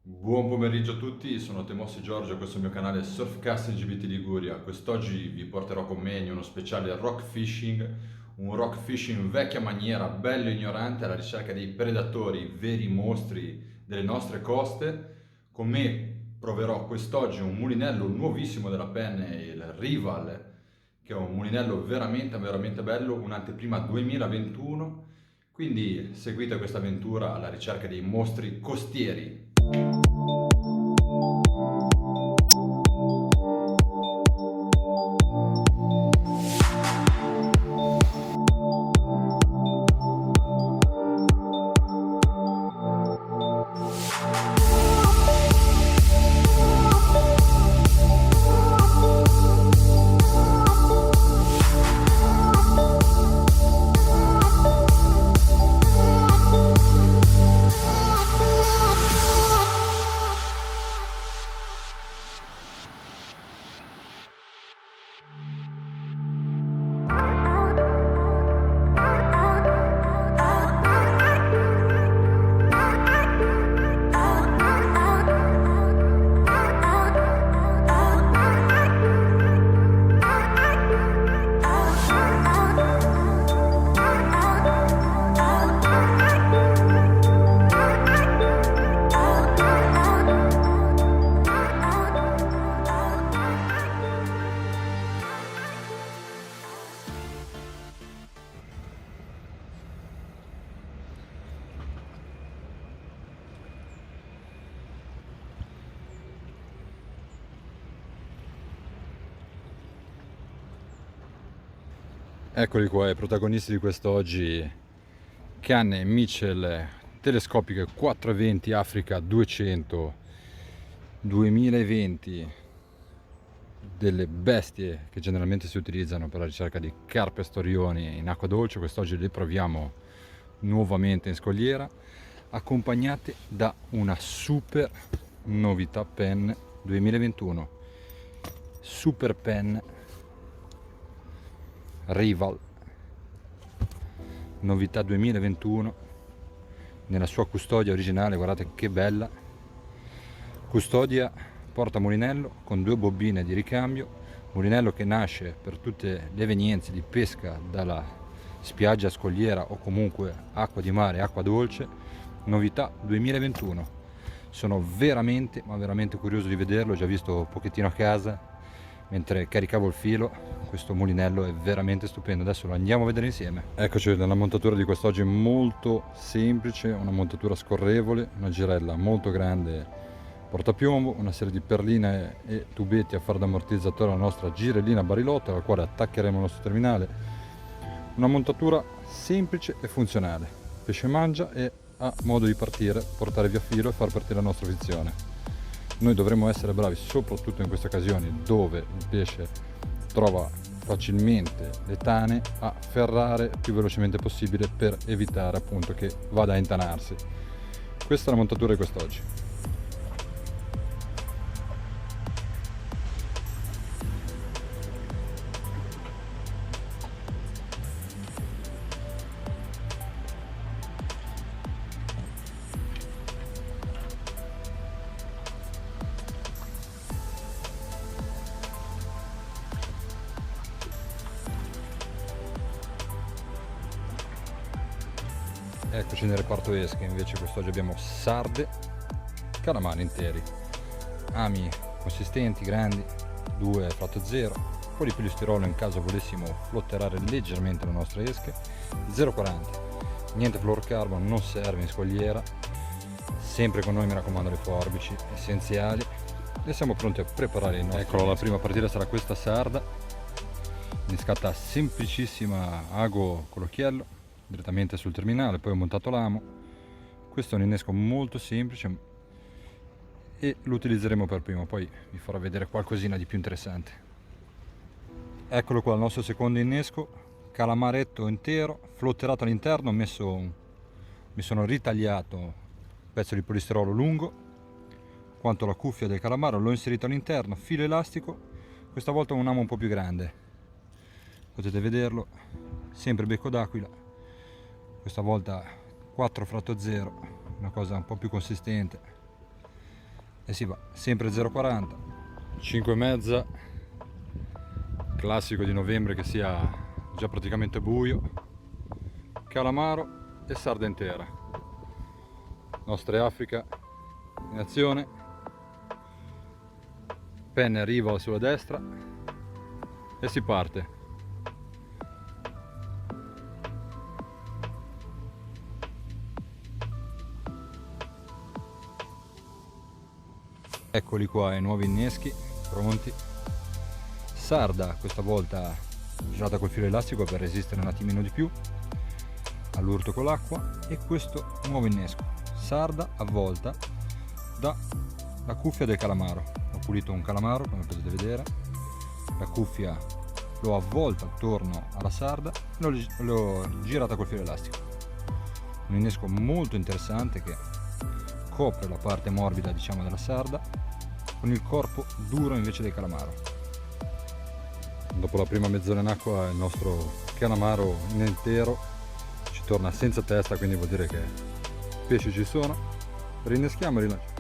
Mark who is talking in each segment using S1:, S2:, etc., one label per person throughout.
S1: Buon pomeriggio a tutti, sono Temossi Giorgio, questo è il mio canale Surfcast LGBT Liguria. Quest'oggi vi porterò con me in uno speciale rock fishing, un rock fishing vecchia maniera, bello ignorante, alla ricerca dei predatori, veri mostri delle nostre coste. Con me proverò quest'oggi un mulinello nuovissimo della Penne, il Rival, che è un mulinello veramente bello, un'anteprima 2021. Quindi seguite questa avventura alla ricerca dei mostri costieri. Eccoli qua, i protagonisti di quest'oggi, canne Mitchell telescopiche 420 Africa 200 2020, delle bestie che generalmente si utilizzano per la ricerca di carpe e storioni in acqua dolce. Quest'oggi le proviamo nuovamente in scogliera, accompagnate da una super novità pen 2021, super pen Rival, novità 2021, nella sua custodia originale. Guardate che bella custodia, porta mulinello con due bobine di ricambio, mulinello che nasce per tutte le evenienze di pesca dalla spiaggia scogliera o comunque acqua di mare, acqua dolce, novità 2021. Sono veramente curioso di vederlo, ho già visto un pochettino a casa mentre caricavo il filo. Questo mulinello è veramente stupendo, adesso lo andiamo a vedere insieme. Eccoci, la montatura di quest'oggi è molto semplice, una montatura scorrevole, una girella molto grande portapiombo, una serie di perline e tubetti a far da ammortizzatore alla nostra girellina barilotta, alla quale attaccheremo il nostro terminale. Una montatura semplice e funzionale, pesce mangia e ha modo di partire, portare via filo e far partire la nostra frizione. Noi dovremmo essere bravi soprattutto in queste occasioni dove il pesce trova facilmente le tane, a ferrare il più velocemente possibile per evitare appunto che vada a intanarsi. Questa è la montatura di quest'oggi. Eccoci nel reparto esche, invece quest'oggi abbiamo sarde, calamari interi, ami consistenti, grandi, 2 fratto 0, polipilistirolo in caso volessimo flotterare leggermente la nostra esche, 0,40, niente fluorocarbon, non serve in scogliera, sempre con noi mi raccomando le forbici essenziali e siamo pronti a preparare il nostro. Eccolo, la prima partita sarà questa sarda, innescata semplicissima ago con l'occhiello direttamente sul terminale, poi ho montato l'amo. Questo è un innesco molto semplice e lo utilizzeremo per primo, poi vi farò vedere qualcosina di più interessante. Eccolo qua il nostro secondo innesco, calamaretto intero, flotterato all'interno, mi sono ritagliato un pezzo di polistirolo lungo quanto la cuffia del calamaro, l'ho inserito all'interno, filo elastico, questa volta un amo un po' più grande, potete vederlo, sempre becco d'aquila, questa volta 4 fratto 0, una cosa un po' più consistente. e si va sempre 0,40, 5,5, classico di novembre che sia già praticamente buio, calamaro e sarda intera, nostre Africa in azione, penne arriva sulla destra e si parte. Eccoli qua i nuovi inneschi pronti. Sarda questa volta girata col filo elastico per resistere un attimino di più all'urto con l'acqua, e questo nuovo innesco sarda avvolta dalla cuffia del calamaro. Ho pulito un calamaro, come potete vedere, la cuffia l'ho avvolta attorno alla sarda e l'ho girata col filo elastico. Un innesco molto interessante che copre la parte morbida, diciamo, della sarda con il corpo duro invece del calamaro. Dopo la prima mezz'ora in acqua il nostro calamaro in intero ci torna senza testa, quindi vuol dire che i pesci ci sono. Rinneschiamo e rilanciamo.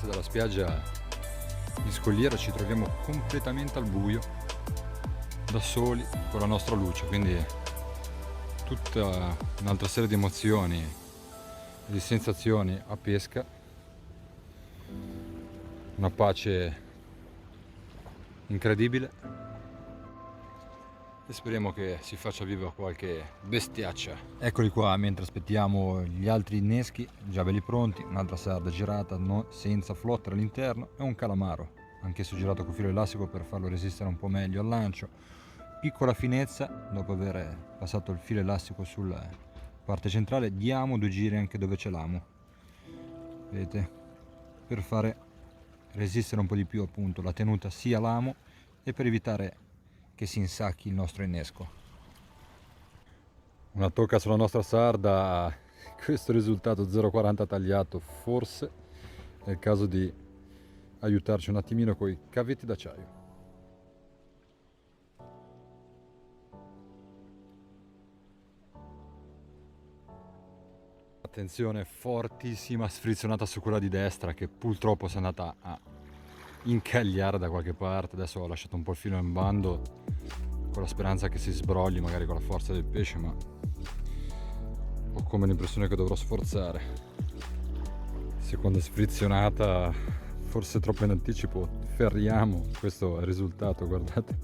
S1: Dalla spiaggia in scogliera ci troviamo completamente al buio, da soli, con la nostra luce, quindi tutta un'altra serie di emozioni e di sensazioni a pesca, una pace incredibile, e speriamo che si faccia viva qualche bestiaccia. Eccoli qua, mentre aspettiamo gli altri inneschi, già belli pronti, un'altra sarda girata senza flotta all'interno e un calamaro, anch'esso girato con filo elastico per farlo resistere un po' meglio al lancio. Piccola finezza, dopo aver passato il filo elastico sulla parte centrale, diamo 2 giri anche dove c'è l'amo, vedete, per fare resistere un po' di più appunto la tenuta sia l'amo e per evitare che si insacchi il nostro innesco. Una tocca sulla nostra sarda, questo risultato 0,40 tagliato, forse è il caso di aiutarci un attimino con i cavetti d'acciaio. Attenzione, fortissima sfrizionata su quella di destra che purtroppo si è andata a incagliare da qualche parte. Adesso ho lasciato un po' il filo in bando con la speranza che si sbrogli magari con la forza del pesce, ma ho come l'impressione che dovrò sforzare. Seconda sfrizionata, forse troppo in anticipo, ferriamo, questo è il risultato, guardate,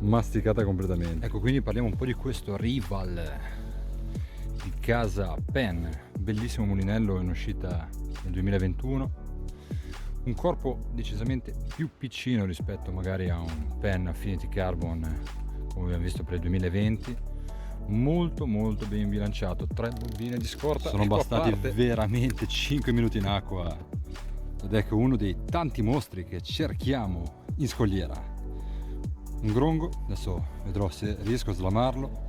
S1: masticata completamente. Ecco, quindi parliamo un po' di questo rival di casa Penn, bellissimo mulinello in uscita nel 2021. Un corpo decisamente più piccino rispetto magari a un Penn Affinity Carbon come abbiamo visto per il 2020, molto ben bilanciato, 3 bobbine di scorta. Sono bastati veramente 5 minuti in acqua ed ecco uno dei tanti mostri che cerchiamo in scogliera. Un grongo, adesso vedrò se riesco a slamarlo.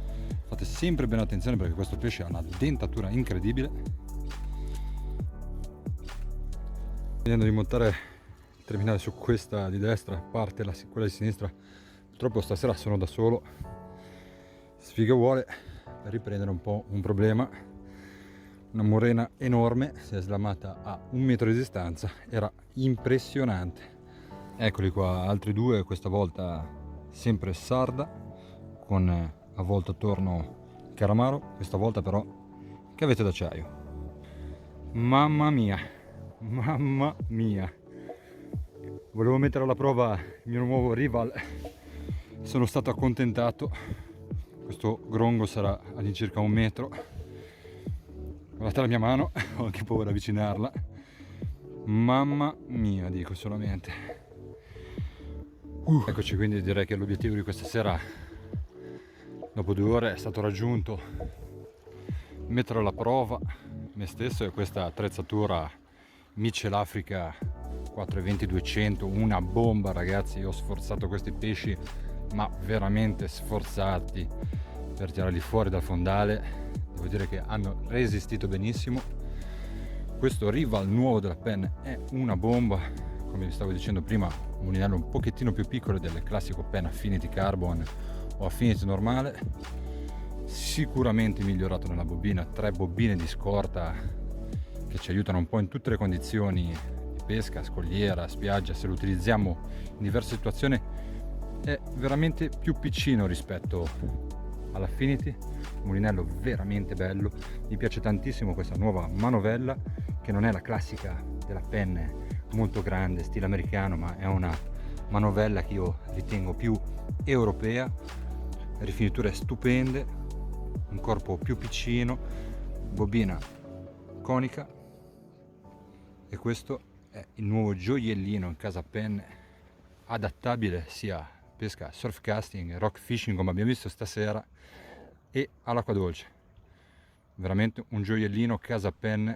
S1: Fate sempre bene attenzione perché questo pesce ha una dentatura incredibile. Vedendo di montare il terminale su questa di destra, parte quella di sinistra, purtroppo stasera sono da solo, sfiga vuole, per riprendere un po' un problema. Una morena enorme, si è slamata a 1 metro di distanza, era impressionante. Eccoli qua, altri 2, questa volta sempre sarda, con avvolto attorno calamaro, questa volta però cavette d'acciaio. Mamma mia! Mamma mia, volevo mettere alla prova il mio nuovo rival, sono stato accontentato. Questo grongo sarà all'incirca 1 metro. Guardate la mia mano, ho anche paura di avvicinarla. Mamma mia, dico solamente. Eccoci, quindi direi che l'obiettivo di questa sera, dopo 2 ore, è stato raggiunto. Mettere alla prova me stesso e questa attrezzatura Mitchell Africa 420-200, una bomba ragazzi. Io ho sforzato questi pesci, ma veramente sforzati, per tirarli fuori dal fondale. Devo dire che hanno resistito benissimo. Questo Rival nuovo della Penn è una bomba, come vi stavo dicendo prima, un mulinello un pochettino più piccolo del classico Penn Affinity Carbon o Affinity normale, sicuramente migliorato nella bobina, 3 bobine di scorta che ci aiutano un po' in tutte le condizioni di pesca, scogliera, spiaggia. Se lo utilizziamo in diverse situazioni è veramente più piccino rispetto all'Affinity, un mulinello veramente bello. Mi piace tantissimo questa nuova manovella, che non è la classica della Penn molto grande stile americano, ma è una manovella che io ritengo più europea, rifiniture stupende, un corpo più piccino, bobina conica, e questo è il nuovo gioiellino in casa Penn, adattabile sia pesca surf casting, rock fishing come abbiamo visto stasera, e all'acqua dolce. Veramente un gioiellino casa Penn